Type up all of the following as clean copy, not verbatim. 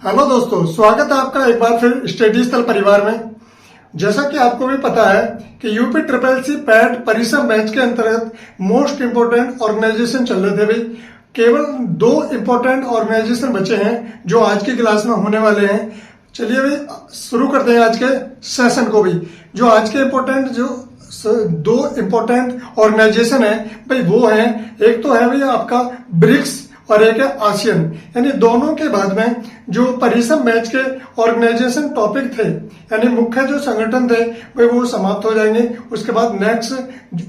Hello दोस्तों, स्वागत है आपका एक बार फिर स्टडी स्थल परिवार में। जैसा कि आपको भी पता है कि यूपी ट्रिपल सी पैट परिसर बैच के अंतर्गत मोस्ट इंपोर्टेंट ऑर्गेनाइजेशन चल रहे थे भाई। केवल 2 इंपोर्टेंट ऑर्गेनाइजेशन बचे हैं जो आज की क्लास में होने वाले हैं। चलिए भाई शुरू करते हैं आज के सेशन को भी। जो आज के इंपोर्टेंट जो 2 इंपोर्टेंट ऑर्गेनाइजेशन है भाई वो है, एक तो है भाई आपका ब्रिक्स और एक है आसियान। यानी दोनों के बाद में जो परिसर मैच के ऑर्गेनाइजेशन टॉपिक थे यानी मुख्य जो संगठन थे भाई वो समाप्त हो जाएंगे। उसके बाद नेक्स्ट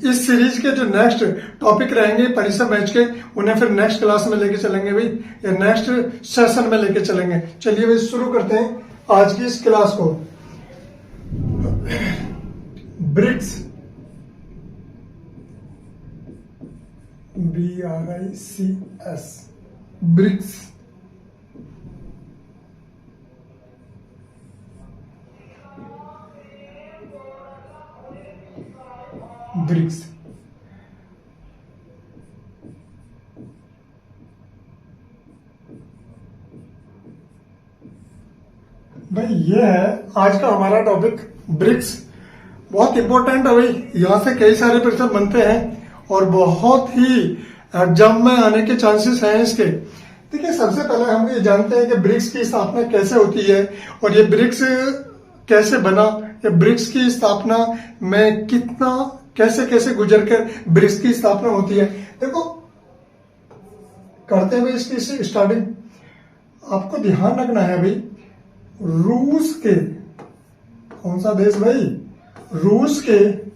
इस सीरीज के जो नेक्स्ट टॉपिक रहेंगे परिसर मैच के, उन्हें फिर नेक्स्ट क्लास में लेके चलेंगे भाई, या नेक्स्ट सेशन में लेके चलेंगे। चलिए भाई शुरू करते हैं आज की इस क्लास को। ब्रिक्स BRICS ब्रिक्स ब्रिक्स भाई ये है आज का हमारा टॉपिक ब्रिक्स। बहुत इंपॉर्टेंट है भाई, यहाँ से कई सारे प्रश्न बनते हैं और बहुत ही एग्जाम में आने के चांसेस हैं इसके। देखिए सबसे पहले हम ये जानते हैं कि ब्रिक्स की स्थापना कैसे होती है और ये ब्रिक्स कैसे बना, ये ब्रिक्स की स्थापना में कितना कैसे कैसे गुजर कर ब्रिक्स की स्थापना होती है। देखो करते हुए इसकी स्टार्टिंग आपको ध्यान रखना है भाई, रूस के कौन सा देश भाई, रूस के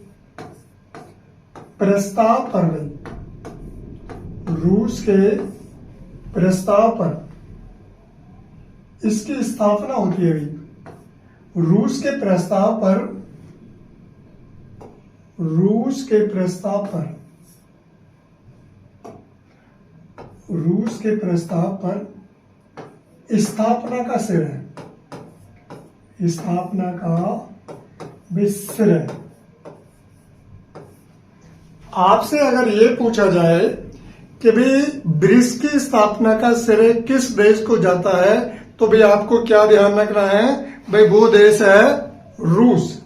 प्रस्ताव पर भाई, रूस के प्रस्ताव पर इसकी स्थापना होती है भाई। रूस के प्रस्ताव पर, रूस के प्रस्ताव पर, रूस के प्रस्ताव पर स्थापना का सिर है, स्थापना का भी सिर है। आपसे अगर ये पूछा जाए कि भाई ब्रिक्स की स्थापना का श्रेय किस देश को जाता है तो भाई आपको क्या ध्यान रखना है भाई, वो देश है रूस।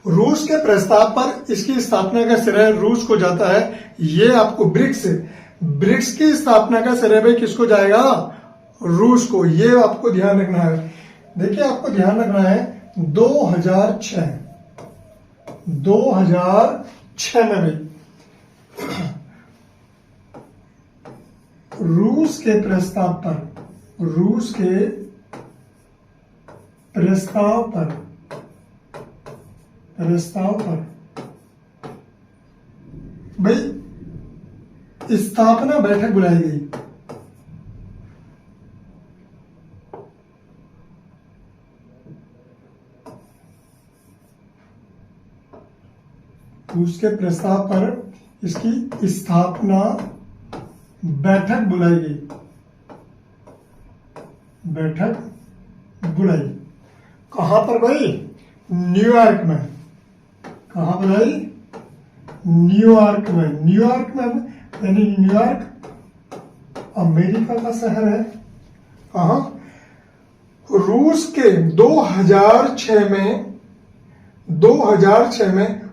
रूस के प्रस्ताव पर इसकी स्थापना का श्रेय रूस को जाता है। ये आपको ब्रिक्स की स्थापना का श्रेय भाई किसको जाएगा, रूस को। ये आपको ध्यान रखना है। देखिए आपको ध्यान रखना है 2006 में भी रूस के प्रस्ताव पर, रूस के प्रस्ताव पर भाई स्थापना बैठक बुलाई गई। उसके प्रस्ताव पर इसकी स्थापना बैठक बुलाई गई, बैठक बुलाई। कहां पर भाई, न्यूयॉर्क में। कहां पर भाई, न्यूयॉर्क में। न्यूयॉर्क में यानी न्यूयॉर्क अमेरिका का शहर है। कहां, रूस के 2006 में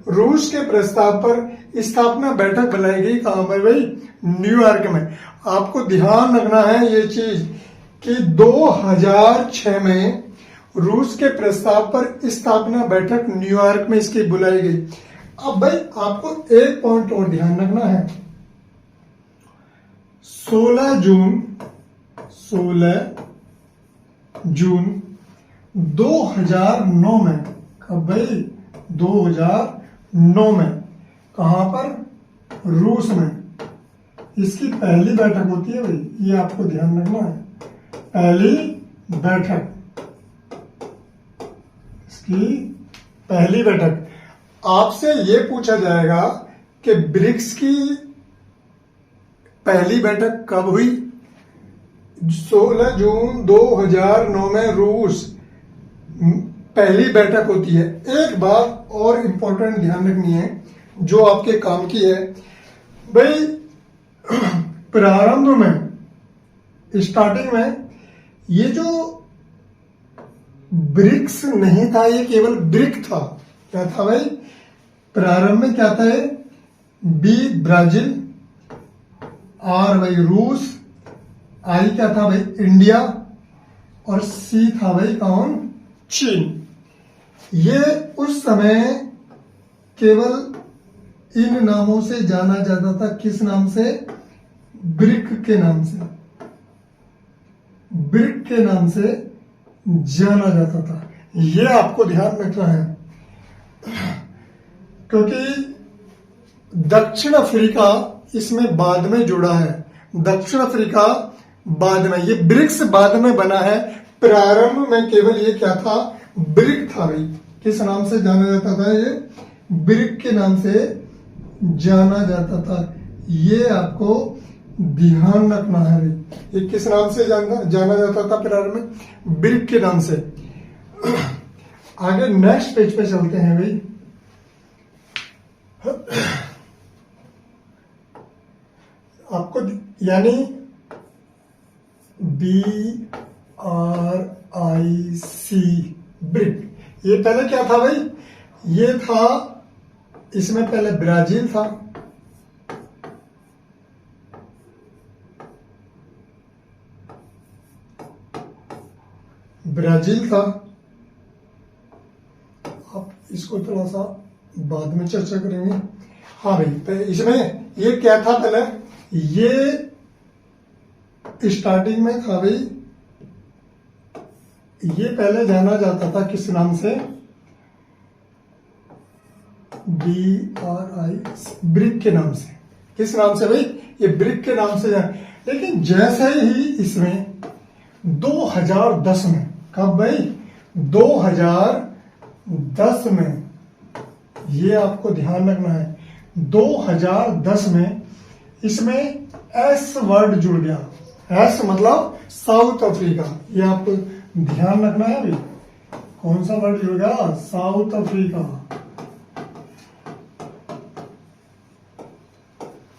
रूस के प्रस्ताव पर स्थापना बैठक बुलाई गई। कहां पर भाई, न्यूयॉर्क में। आपको ध्यान रखना है ये चीज कि 2006 में रूस के प्रस्ताव पर स्थापना बैठक न्यूयॉर्क में इसकी बुलाई गई। अब भाई आपको एक पॉइंट और ध्यान रखना है, 16 जून 2009 में। कब भाई, 2009 में। कहां पर, रूस में। इसकी पहली बैठक होती है भाई, ये आपको ध्यान रखना है, पहली बैठक, इसकी पहली बैठक। आपसे ये पूछा जाएगा कि ब्रिक्स की पहली बैठक कब हुई, 16 जून 2009 में रूस पहली बैठक होती है। एक बात और इंपॉर्टेंट ध्यान रखनी है जो आपके काम की है भाई, प्रारंभ में स्टार्टिंग में ये जो ब्रिक्स नहीं था, ये केवल ब्रिक था। क्या था भाई? प्रारंभ में क्या था? बी ब्राजील, आर भाई रूस, आई क्या था भाई? इंडिया, और सी था भाई कौन? चीन। ये उस समय केवल इन नामों से जाना जाता था। किस नाम से? ब्रिक के नाम से। ब्रिक के नाम से जाना जाता था। ये आपको ध्यान रखना है, क्योंकि दक्षिण अफ्रीका इसमें बाद में जुड़ा है। दक्षिण अफ्रीका बाद में, ये ब्रिक्स बाद में बना है। प्रारंभ में केवल ये क्या था? ब्रिक था भाई। किस नाम से जाना जाता था? ये ब्रिक के नाम से जाना जाता था। ये आपको ध्यान रखना है भाई। ये किस नाम से जाना जाता था प्रारंभ में? ब्रिक के नाम से। आगे नेक्स्ट पेज पे चलते हैं भाई। आपको यानी BRIC, ब्रिक, ये पहले क्या था भाई? ये था, इसमें पहले ब्राजील था, ब्राजील था। आप इसको थोड़ा सा बाद में चर्चा करेंगे। हाँ भाई, इसमें ये क्या था? पहले ये स्टार्टिंग में था भाई, ये पहले जाना जाता था किस नाम से? BRIC, ब्रिक के नाम से। किस नाम से भाई? ये ब्रिक के नाम से लेकिन जैसे ही इसमें 2010 में, कब भाई? 2010 में, ये आपको ध्यान रखना है, 2010 में इसमें एस वर्ड जुड़ गया। एस मतलब साउथ अफ्रीका। ये आपको ध्यान रखना है भाई। कौन सा वर्ड जुड़ गया? South Africa.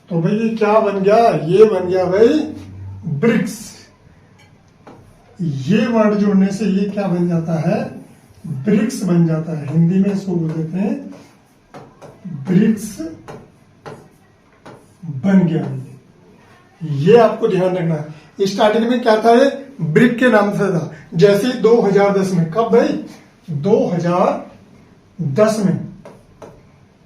तो भाई ये क्या बन गया? ये बन गया भाई ब्रिक्स। ये वर्ड जुड़ने से ये क्या बन जाता है? ब्रिक्स बन जाता है। हिंदी में इसको बोल देते हैं ब्रिक्स बन गया। ये आपको ध्यान रखना है। स्टार्टिंग में क्या था? ये ब्रिक के नाम से था। जैसे 2010 में, कब भाई? 2010 में।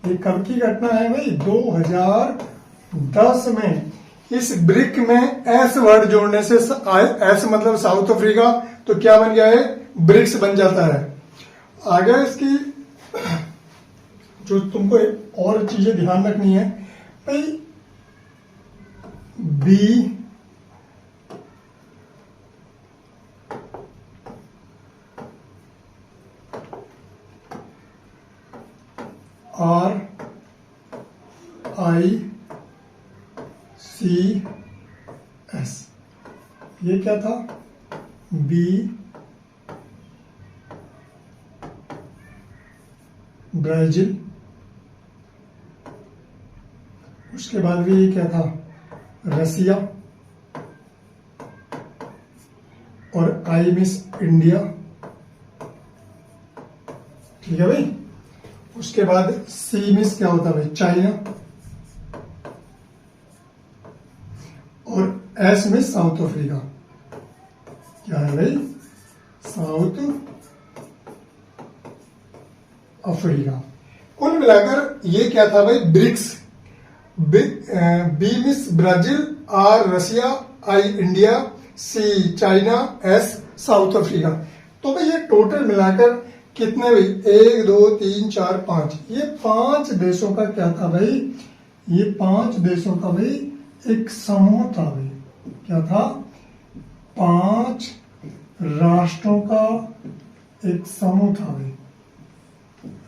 ये कब की घटना है भाई? 2010 में इस ब्रिक में एस वर्ड जोड़ने से, एस मतलब साउथ अफ्रीका, तो क्या बन गया है? ब्रिक्स बन जाता है। आगे इसकी जो तुमको और चीजें ध्यान रखनी है भाई, BRIC, ये क्या था? ब्राजील। उसके बाद भी ये क्या था? रसिया, और आई मिस इंडिया। ठीक है भाई। उसके बाद सी मिस क्या होता है भाई? चाइना, और एस मिस साउथ अफ्रीका। क्या है भाई? South Africa. कुल मिलाकर ये क्या था भाई? ब्रिक्स। बी मिस Brazil, R Russia, I India, C China, S South Africa. तो भाई ये टोटल मिलाकर कितने भाई? 1 2 3 4 5। ये 5 देशों का क्या था भाई? ये 5 देशों का भाई एक समूह था भाई। क्या था? 5 राष्ट्रों का एक समूह था भाई।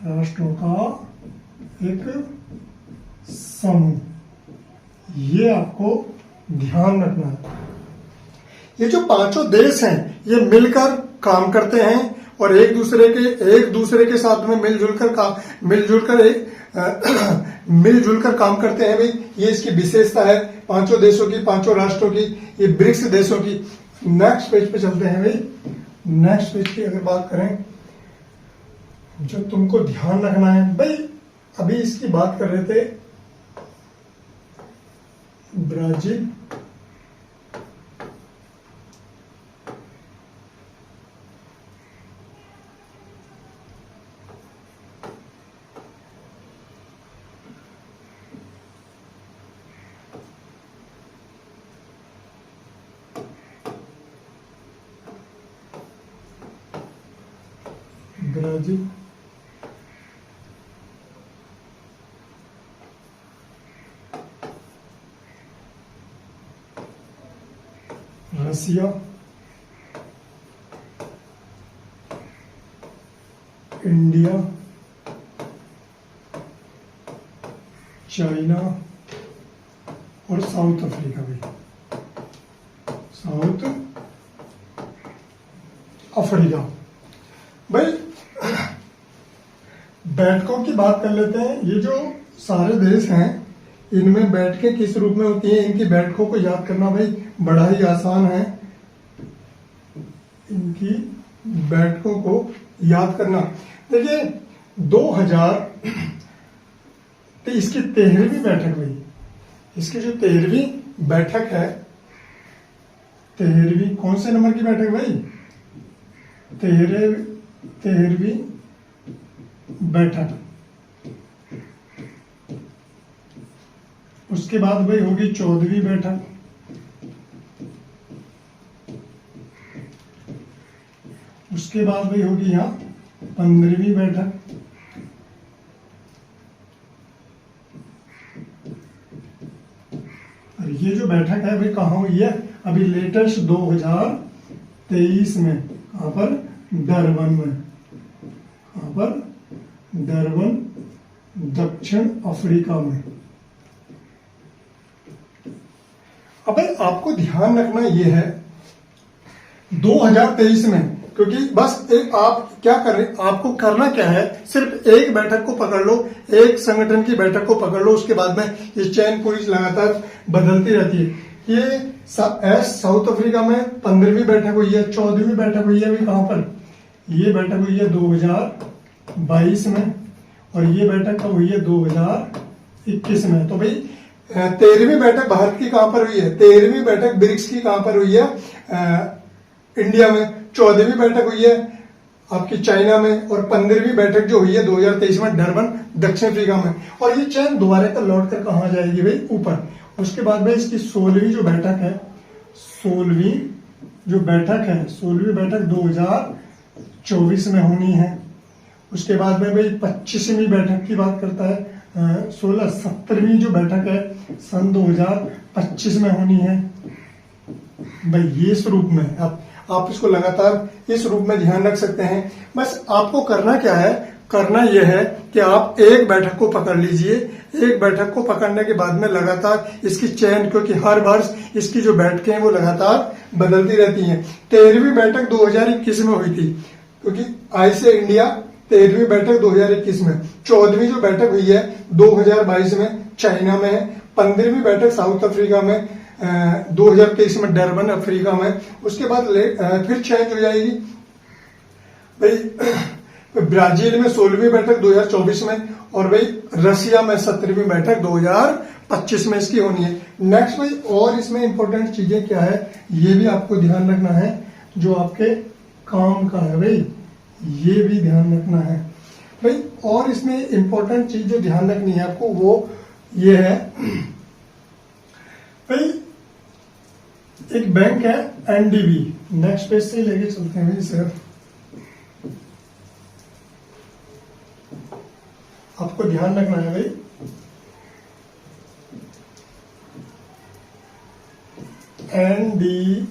राष्ट्रों का एक समूह। ये आपको ध्यान रखना है। ये जो 5 देश हैं, ये मिलकर काम करते हैं और एक दूसरे के साथ में मिलजुल कर काम करते हैं भाई। ये इसकी विशेषता है 5 देशों की, 5 राष्ट्रों की, ये ब्रिक्स देशों की। नेक्स्ट पेज पे चलते हैं भाई। नेक्स्ट पेज की अगर बात करें, जो तुमको ध्यान रखना है भाई, अभी इसकी बात कर रहे थे ब्राजील, ब्राजील, रसिया, इंडिया, चाइना और साउथ अफ्रीका भी। साउथ अफ्रीका भाई, बैठकों की बात कर लेते हैं। ये जो सारे देश हैं, इनमें बैठकें किस रूप में होती हैं, इनकी बैठकों को याद करना भाई बड़ा ही आसान है। इनकी बैठकों को याद करना, देखिए 2023 की 13वीं बैठक भाई, इसकी जो 13वीं बैठक है, 13वीं कौन से नंबर की बैठक भाई, 13वीं बैठक। उसके बाद भाई होगी 14वीं बैठक, उसके बाद भाई होगी यहाँ 15वीं बैठक, और ये जो बैठक है भाई कहाँ हुई है, अभी लेटेस्ट 2023 में, कहाँ पर, डरबन में, कहाँ पर, डरबन, दक्षिण अफ्रीका में। अब भाई आपको ध्यान रखना ये है 2023 में, क्योंकि बस एक आप क्या कर रहे, आपको करना क्या है, सिर्फ एक बैठक को पकड़ लो, एक संगठन की बैठक को पकड़ लो, उसके बाद में ये चेन पूरी लगातार बदलती रहती है। ये साउथ अफ्रीका में 15वीं बैठक हुई है, 14वीं बैठक हुई है अभी कहां पर, ये बैठक हुई है 2022 में, और ये बैठक कब हुई है 2021 में। तो भाई 13वीं बैठक भारत की कहां पर हुई है, 13वीं बैठक ब्रिक्स की कहां पर हुई है, इंडिया में। 14वीं बैठक हुई है आपकी चाइना में, और 15वीं बैठक जो हुई है 2023 में डरबन, दक्षिण अफ्रीका में। और ये चेन दोबारा कर लौट कर कहां जाएगी भाई, ऊपर। उसके बाद में इसकी 16वीं जो बैठक है, 16वीं जो बैठक है, 16वीं बैठक 2024 में होनी है। उसके बाद में भाई 25वीं बैठक की बात करता है, 17वीं जो बैठक है सन 2025 में होनी है भाई। ये इस रूप में आप इसको लगातार इस रूप में ध्यान रख सकते हैं। बस आपको करना क्या है, करना यह है कि आप एक बैठक को पकड़ लीजिए, एक बैठक को पकड़ने के बाद में लगातार इसकी चेन, क्योंकि हर वर्ष इसकी जो बैठकें हैं वो लगातार बदलती रहती हैं। 13वीं बैठक 2021 में हुई थी, क्योंकि आई से इंडिया 13वीं बैठक 2021 में। 14वीं जो बैठक हुई है 2022 में चाइना में है। 15वीं बैठक साउथ अफ्रीका में 2023 में डरबन अफ्रीका में। उसके बाद फिर चेंज हो जाएगी भाई ब्राजील में 16वीं बैठक 2024 में, और भाई रसिया में 17वीं बैठक 2025 में इसकी होनी है। नेक्स्ट भाई और इसमें इंपॉर्टेंट चीजें क्या है ये भी आपको ध्यान रखना है, जो आपके काम का है भाई, ये भी ध्यान रखना है भाई। और इसमें इंपॉर्टेंट चीज जो ध्यान रखनी है आपको वो ये है भाई, एक बैंक है एनडीबी। नेक्स्ट पेज से लेके चलते हैं भाई सर, आपको ध्यान रखना है भाई। एनडीबी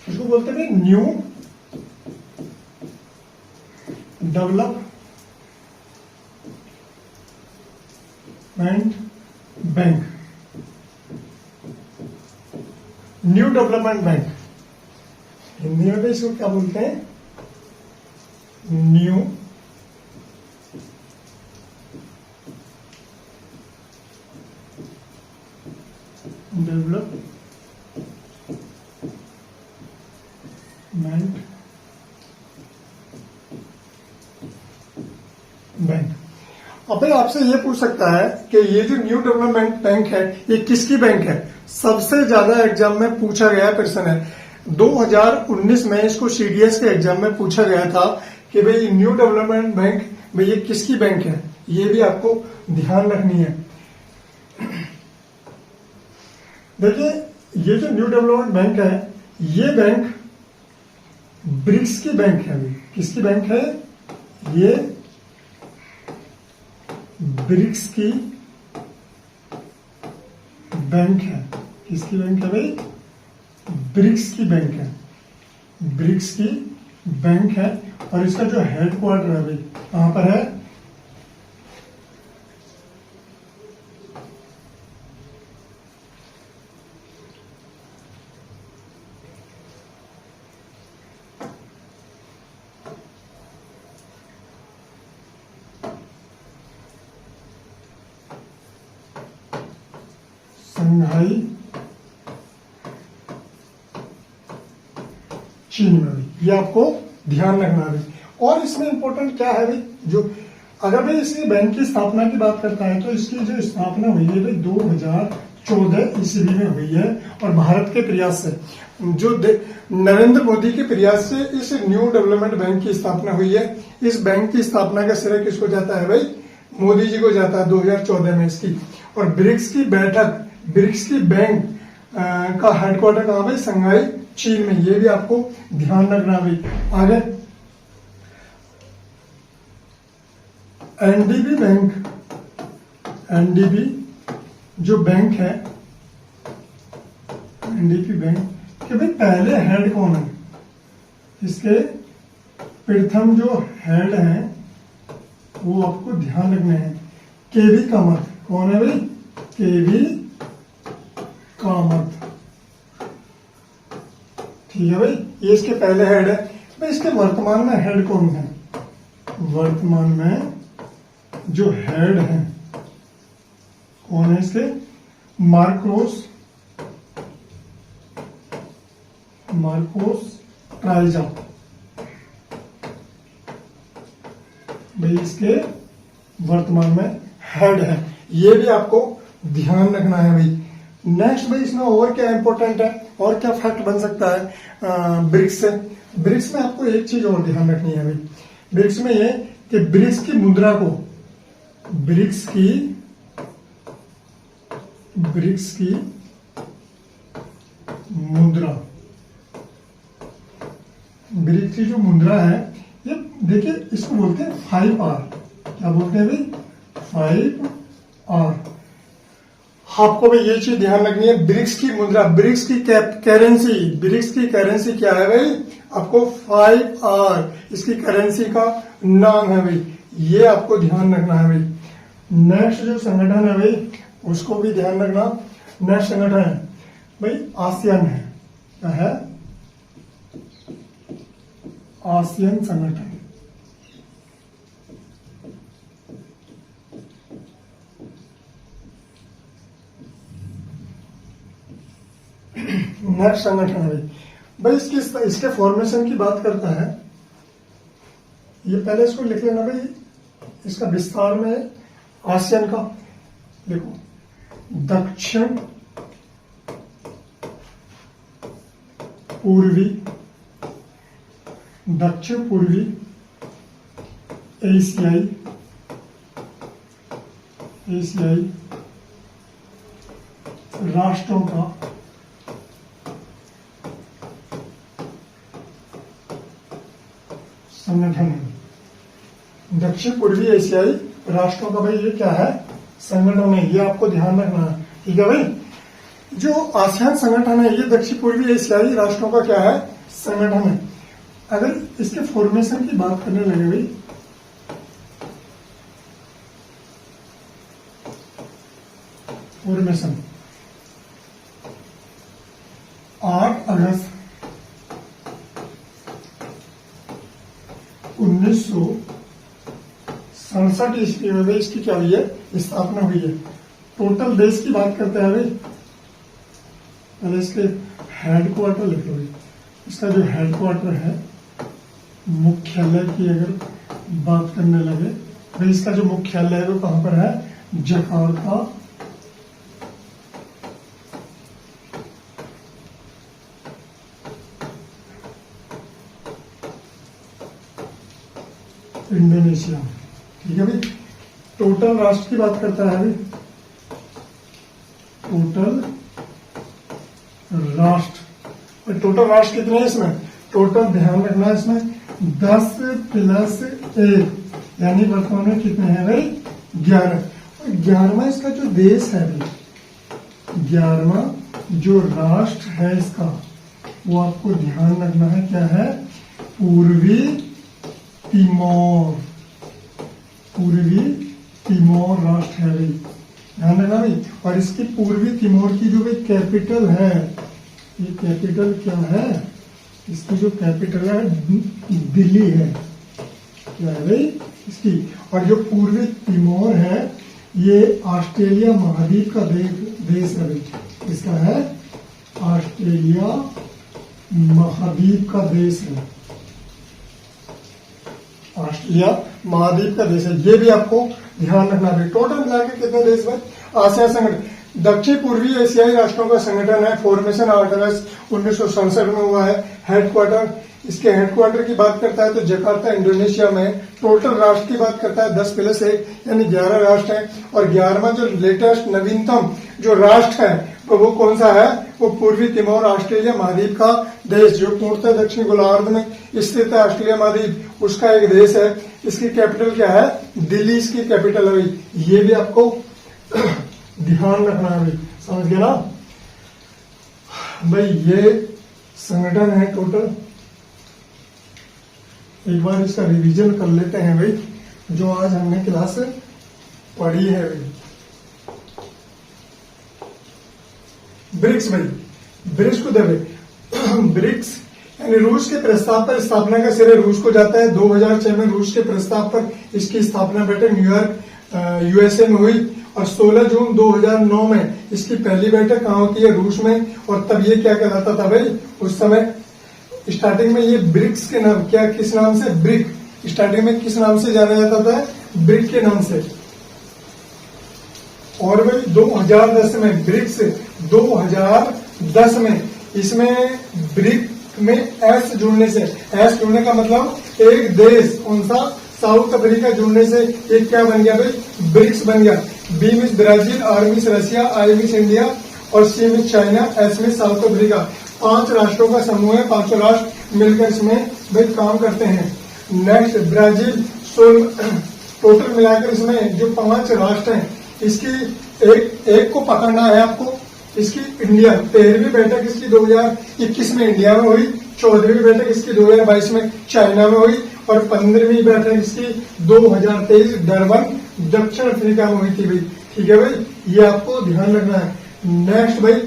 इसको बोलते हैं new development bank. New development bank Hindi में भी इसको क्या बोलते हैं, न्यू डेवलपमेंट बैंक। अब भाई आपसे ये पूछ सकता है कि ये जो न्यू डेवलपमेंट बैंक है ये किसकी बैंक है। सबसे ज्यादा एग्जाम में पूछा गया प्रश्न है। 2019 में इसको सीडीएस के एग्जाम में पूछा गया था कि भाई न्यू डेवलपमेंट बैंक भाई ये किसकी बैंक है, ये भी आपको ध्यान रखनी है। देखिए ये जो न्यू डेवलपमेंट बैंक है ये बैंक ब्रिक्स की बैंक है। अभी किसकी बैंक है, ये ब्रिक्स की बैंक है। किसकी बैंक है भाई, ब्रिक्स की बैंक है। ब्रिक्स की बैंक है और इसका जो हेडक्वार्टर है भाई कहां पर है, शंघाई चीन में भी। ये आपको ध्यान रखना है। और इसमें इंपॉर्टेंट क्या है भाई, जो अगर भाई इसकी बैंक की स्थापना की बात करता है तो इसकी जो स्थापना हुई है भाई 2014 ईस्वी में हुई है और भारत के प्रयास से, जो नरेंद्र मोदी के प्रयास से इस न्यू डेवलपमेंट बैंक की स्थापना हुई है। इस बैंक की स्थापना का श्रेय किसको जाता है भाई, मोदी जी को जाता है 2014 में इसकी। और ब्रिक्स की बैठक, ब्रिक्स की बैंक का हेडक्वार्टर कहां भाई, शंघाई चीन में। ये भी आपको ध्यान रखना भाई। आगे एनडीबी बैंक, एनडीबी जो बैंक है, एनडीबी बैंक के भाई पहले हेड कौन है, इसके प्रथम जो हेड है वो आपको ध्यान रखना है, केवी कामत। कौन है भाई, केवी कामत। ठीक है भाई, ये इसके पहले हेड है। भाई इसके वर्तमान में हेड कौन है, वर्तमान में जो हेड है कौन है इसके, मार्कोस ट्राइजा। भाई इसके वर्तमान में हेड है। ये भी आपको ध्यान रखना है भाई। नेक्स्ट भाई इसमें और क्या इंपॉर्टेंट है और क्या फैक्ट बन सकता है ब्रिक्स से। ब्रिक्स में आपको एक चीज और ध्यान रखनी है भाई, ब्रिक्स में ये कि ब्रिक्स की मुद्रा को, ब्रिक्स की मुद्रा, ब्रिक्स की जो मुद्रा है ये देखिए इसको बोलते हैं 5R। क्या बोलते हैं भाई, 5R। आपको भी ये चीज ध्यान रखनी है, ब्रिक्स की मुद्रा, ब्रिक्स की करेंसी, ब्रिक्स की करेंसी क्या है भाई, आपको 5R इसकी करेंसी का नाम है भाई। ये आपको ध्यान रखना है भाई। नेक्स्ट जो संगठन है भाई उसको भी ध्यान रखना। नेक्स्ट संगठन है भाई आसियान है। क्या है, आसियान संगठन। नेक्स्ट संगठन है भाई इसके फॉर्मेशन की बात करता है। ये पहले इसको लिख लेना भाई, इसका विस्तार में आसियान का देखो, दक्षिण पूर्वी एशियाई राष्ट्रों का संगठन है। दक्षिण पूर्वी एशियाई राष्ट्रों का भाई ये क्या है, संगठन है। ये आपको ध्यान रखना है। ठीक है भाई, जो आसियान संगठन है ये दक्षिण पूर्वी एशियाई राष्ट्रों का क्या है, संगठन है। अगर इसके फॉर्मेशन की बात करने लगे भाई, फॉर्मेशन 8 अगस्त 1967 ईस्वी में इसकी क्या हुई है, स्थापना हुई है। टोटल देश की बात करते हैं भाई, पहले इसके हेडक्वार्टर लिखो भाई। इसका जो हेडक्वार्टर है, मुख्यालय की अगर बात करने लगे तो इसका जो मुख्यालय है वो कहां पर है, जकार्ता, इंडोनेशिया। ठीक है भाई। टोटल राष्ट्र की बात करता है भाई, टोटल राष्ट्र, और टोटल राष्ट्र कितने हैं इसमें, टोटल ध्यान रखना है इसमें 10 + 1, यानी वर्तमान में कितने हैं भाई, 11। 11वां इसका जो देश है भाई, 11वां जो राष्ट्र है इसका, वो आपको ध्यान रखना है क्या है, पूर्वी तिमोर। पूर्वी तिमोर राष्ट्र है भाई, ध्यान रखना भाई। और इसकी पूर्वी तिमोर की जो भाई कैपिटल है, ये कैपिटल क्या है, इसकी जो कैपिटल है दिल्ली है, क्या है भाई इसकी। और जो पूर्वी तिमोर है ये ऑस्ट्रेलिया महाद्वीप का देश है भाई, इसका है ऑस्ट्रेलिया महाद्वीप का देश है, ऑस्ट्रेलिया महाद्वीप का देश है, ये भी आपको ध्यान रखना है। टोटल मिलाकर कितने देश भाई, आसियान संगठन, दक्षिण पूर्वी एशियाई राष्ट्रों का संगठन है, फॉर्मेशन 8 अगस्त 1967 में हुआ है। हेडक्वार्टर, इसके हेडक्वार्टर की बात करता है तो जकार्ता इंडोनेशिया में। टोटल राष्ट्र की बात करता है 10 + 1 यानी 11 राष्ट्र है। और 11वां जो लेटेस्ट नवीनतम जो राष्ट्र है तो वो कौन सा है, वो पूर्वी तिमोर ऑस्ट्रेलिया महाद्वीप का देश, जो पूर्णतः दक्षिण गोलार्ध में स्थित है, ऑस्ट्रेलिया महाद्वीप उसका एक देश है। इसकी कैपिटल क्या है, दिल्ली इसकी कैपिटल है भाई, ये भी आपको ध्यान रखना है भाई, समझ गए ना भाई। ये संगठन है टोटल, एक बार इसका रिवीजन कर लेते हैं भाई, जो आज हमने क्लास पढ़ी है भाई। ब्रिक्स भाई, ब्रिक्स को देवे ब्रिक्स यानी रूस के प्रस्ताव पर स्थापना का श्रेय रूस को जाता है। 2006 में रूस के प्रस्ताव पर इसकी स्थापना बैठक न्यूयॉर्क यूएसए में हुई। और 16 जून 2009 में इसकी पहली बैठक कहाँ होती है, रूस में। और तब ये क्या कहलाता था भाई, उस समय स्टार्टिंग में ये ब्रिक्स के नाम, क्या किस नाम से, ब्रिक, स्टार्टिंग में किस नाम से जाना जाता था, ब्रिक के नाम से। और भाई 2010 में ब्रिक्स, 2010 में इसमें ब्रिक में एस जुड़ने से, एस जुड़ने का मतलब एक देश, कौन सा, साउथ अफ्रीका जुड़ने से एक क्या बन गया भाई, ब्रिक्स बन गया। बी में ब्राजील, आर में रशिया, आई में इंडिया और सी में चाइना, एस में साउथ अफ्रीका। 5 राष्ट्रों का समूह है, 5 राष्ट्र मिलकर इसमें भाई काम करते हैं। नेक्स्ट ब्राजील, टोटल मिलाकर इसमें जो 5 राष्ट्र हैं इसकी एक को पकड़ना है आपको। इसकी इंडिया 13वीं बैठक इसकी 2021 में इंडिया में हुई, 14वीं बैठक इसकी 2022 में चाइना में हुई और 15वीं बैठक इसकी 2023 डरबन दक्षिण अफ्रीका में हुई थी भाई। ठीक है भाई, ये आपको ध्यान रखना है। नेक्स्ट भाई,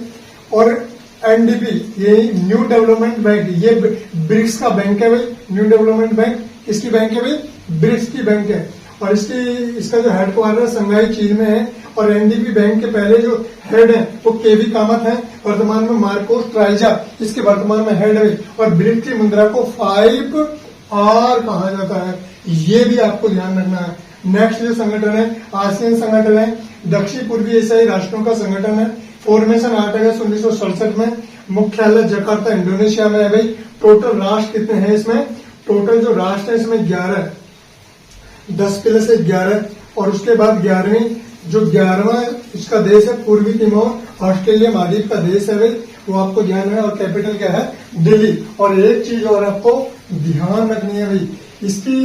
और एनडीबी ये न्यू डेवलपमेंट बैंक, ये ब्रिक्स का बैंक है भाई। न्यू डेवलपमेंट बैंक किसकी बैंक है भाई, ब्रिक्स की बैंक है। और इसका जो हेडक्वार्टर संघाई चीन में है। और एनडीबी बैंक के पहले जो हेड है वो केवी कामत है, वर्तमान में मार्कोस ट्राइजा इसके वर्तमान में हेड है। और ब्रिक्स की मुद्रा को 5R कहा जाता है, ये भी आपको ध्यान रखना है। नेक्स्ट जो संगठन है आसियान संगठन है, दक्षिण पूर्वी एशियाई राष्ट्रों का संगठन है। फॉर्मेशन 8 अगस्त 1967 में, मुख्यालय जकार्ता इंडोनेशिया में है भाई। टोटल राष्ट्र कितने हैं इसमें, टोटल जो राष्ट्र है इसमें 11 है, 10 + 1 11। और उसके बाद 11वीं जो 11वां इसका देश है पूर्वी तिमोर ऑस्ट्रेलिया महाद्वीप का देश है भाई, वो आपको ध्यान है। और कैपिटल क्या है, दिल्ली। और एक चीज और आपको ध्यान रखनी है भाई, इसकी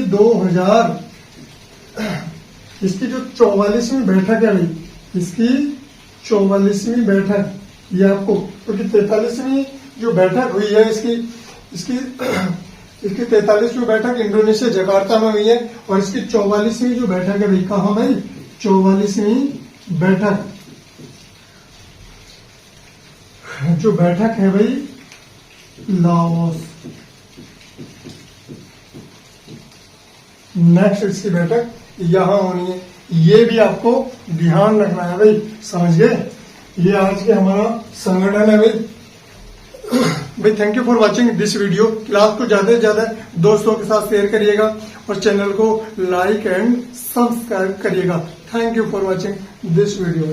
इसकी जो 44वीं बैठक है भाई, इसकी 44वीं बैठक, ये आपको, क्योंकि 43वीं जो बैठक हुई है इसकी 43वीं बैठक इंडोनेशिया जकार्ता में हुई है। और इसकी 44वीं जो बैठक है भाई, कहाँ भाई, 44वीं बैठक, जो बैठक है भाई लाओस। नेक्स्ट इसकी बैठक यहां होनी है, ये भी आपको ध्यान रखना है भाई, समझ गए। ये आज के हमारा संगठन है भाई। भाई thank you for watching this video. Class को ज्यादा से ज्यादा दोस्तों के साथ शेयर करिएगा और चैनल को लाइक एंड सब्सक्राइब करिएगा। Thank you for watching this video.